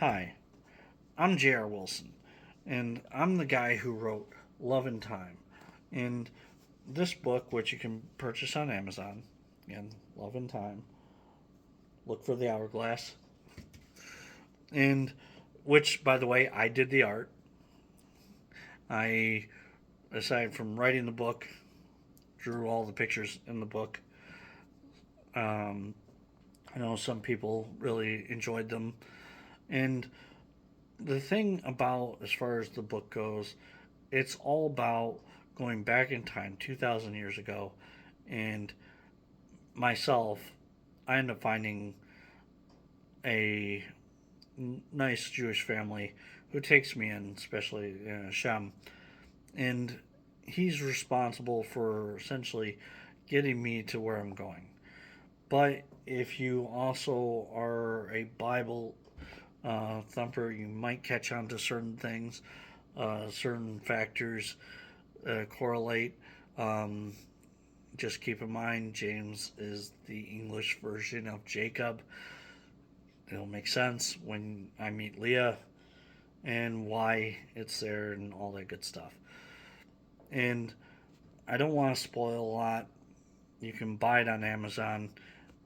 Hi, I'm J.R. Wilson, and I'm the guy who wrote Love and Time. And this book, which you can purchase on Amazon, again, Love and Time, look for the hourglass, and which, by the way, I did the art. I, aside from writing the book, drew all the pictures in the book. Um, I know some people really enjoyed them. And the thing about, as far as the book goes, it's all about going back in time 2,000 years ago. And myself, I end up finding a nice Jewish family who takes me in, especially Shem. And he's responsible for essentially getting me to where I'm going. But if you also are a Bible thumper, you might catch on to certain things, certain factors correlate. Um, just keep in mind, James is the English version of Jacob. It'll make sense when I meet Leah and why it's there and all that good stuff. And I don't want to spoil a lot. You can buy it on Amazon.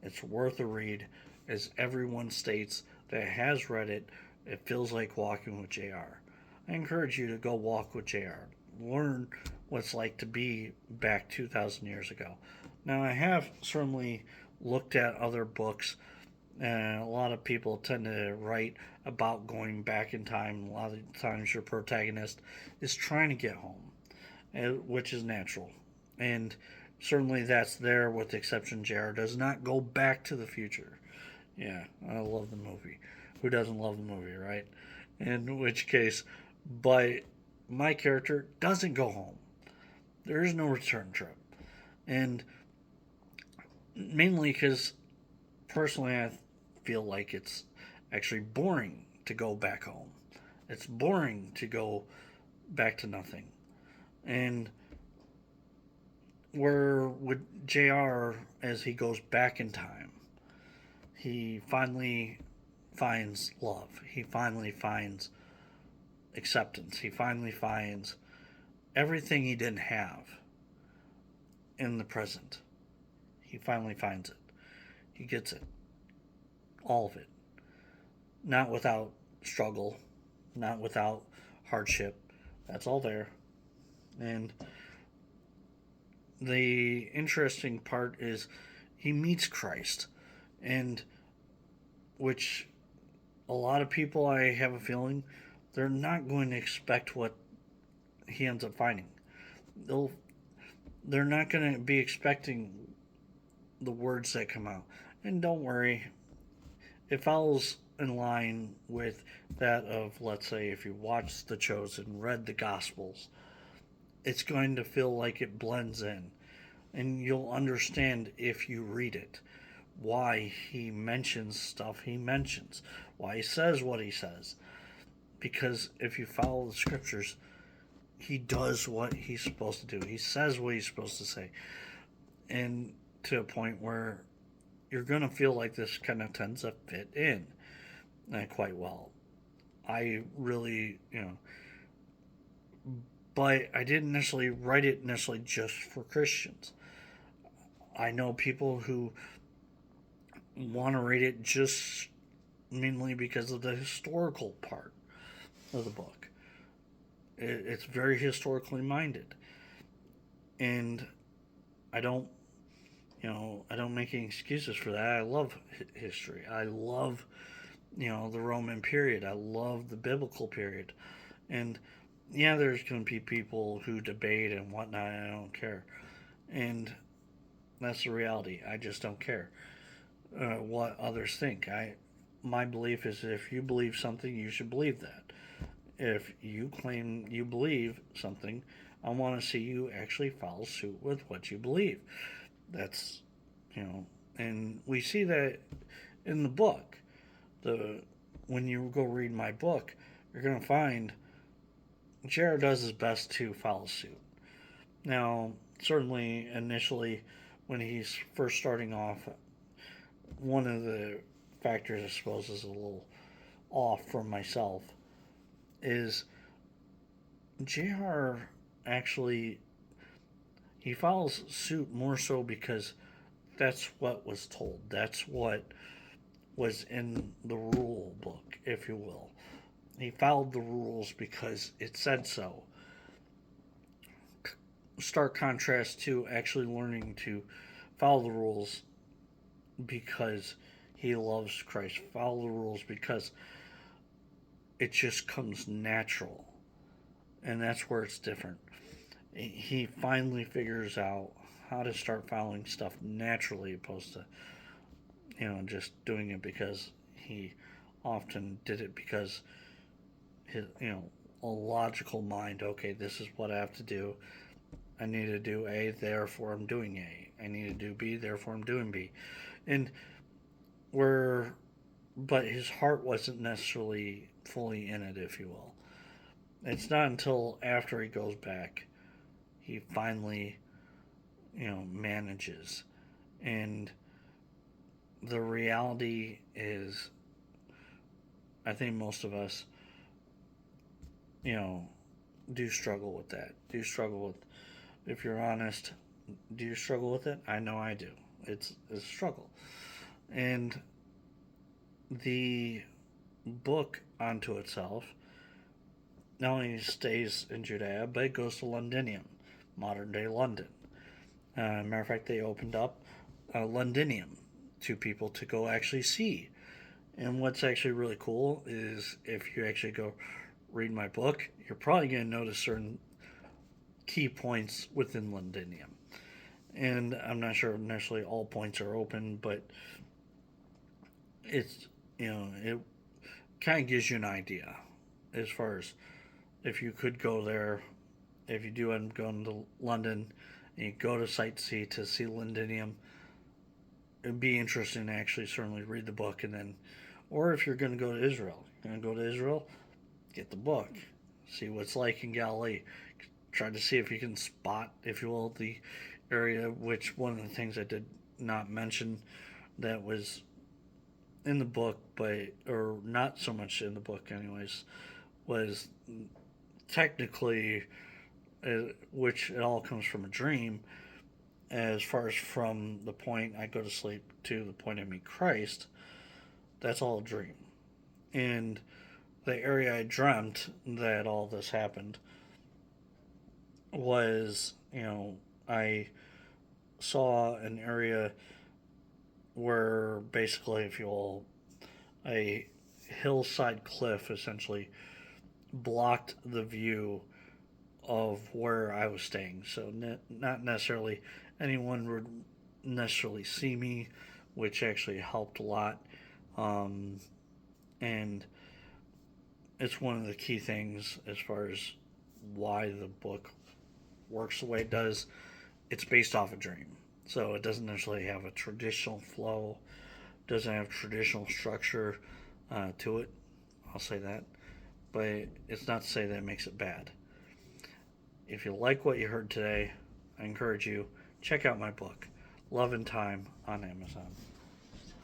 It's worth a read, as everyone states that has read it. It feels like walking with JR. I encourage you to go walk with JR. Learn what it's like to be back 2,000 years ago. Now, I have certainly looked at other books, and a lot of people tend to write about going back in time. A lot of times, your protagonist is trying to get home, which is natural. And certainly that's there, with the exception JR does not go back to the future. Yeah, I love the movie. Who doesn't love the movie, right? In which case, but my character doesn't go home. There is no return trip. And mainly because personally I feel like it's actually boring to go back home. It's boring to go back to nothing. And where with JR, as he goes back in time, he finally finds love. He finally finds acceptance. He finally finds everything he didn't have in the present. He finally finds it. He gets it. All of it. Not without struggle, not without hardship. That's all there. And the interesting part is he meets Christ, and which a lot of people, I have a feeling, they're not going to expect what he ends up finding. They'll they're not going to be expecting the words that come out. And don't worry, it follows in line with that of, let's say, if you watched The Chosen, read the Gospels, it's going to feel like it blends in. And you'll understand if you read it why he mentions stuff he mentions, why he says what he says. Because if you follow the scriptures, he does what he's supposed to do. He says what he's supposed to say. And to a point where you're going to feel like this kind of tends to fit in quite well. I really, but I didn't necessarily write it necessarily just for Christians. I know people who want to read it just mainly because of the historical part of the book. It's very historically minded, and I don't, I don't make any excuses for that. I love history. I love, the Roman period. I love the biblical period, and yeah, there's going to be people who debate and whatnot. And I don't care, and that's the reality. I just don't care what others think. My belief is if you believe something, you should believe that. If you claim you believe something, I want to see you actually follow suit with what you believe. That's, and we see that in the book. The When you go read my book, you're going to find Jared does his best to follow suit. Now, certainly initially, when he's first starting off, one of the factors I suppose is a little off from myself is JR actually he follows suit more so because that's what was told. That's what was in the rule book, if you will. He followed the rules because it said so. Stark contrast to actually learning to follow the rules because he loves Christ. Follow the rules because it just comes natural. And that's where it's different. He finally figures out how to start following stuff naturally opposed to, just doing it because he often did it because his, a logical mind, okay, this is what I have to do. I need to do A, therefore I'm doing A. I need to do B, therefore I'm doing B. And where, but his heart wasn't necessarily fully in it, if you will. It's not until after he goes back he finally, manages. And the reality is, I think most of us, you know, do struggle with that. Do struggle with, if you're honest, do you struggle with it? I know I do. It's a struggle. And the book onto itself not only stays in Judea, but it goes to Londinium, modern day London. Matter of fact, they opened up Londinium to people to go actually see. And what's actually really cool is if you actually go read my book, you're probably going to notice certain key points within Londinium. And I'm not sure necessarily all points are open, but it's, it kind of gives you an idea as far as if you could go there, if you do end up going to London and you go to sightsee to see Londinium, it'd be interesting to actually certainly read the book and then, or if you're going to go to Israel, get the book, see what's like in Galilee, try to see if you can spot, if you will, the area. Which one of the things I did not mention that was in the book, but or not so much in the book, anyways, was technically, which it all comes from a dream. As far as from the point I go to sleep to the point I meet Christ, that's all a dream. And the area I dreamt that all this happened was, I saw an area where basically, if you will, a hillside cliff essentially blocked the view of where I was staying. So not necessarily anyone would necessarily see me, which actually helped a lot. And it's one of the key things as far as why the book works the way it does. It's based off a dream. So it doesn't necessarily have a traditional flow, doesn't have traditional structure to it. I'll say that. But it's not to say that it makes it bad. If you like what you heard today, I encourage you, check out my book, Love and Time, on Amazon.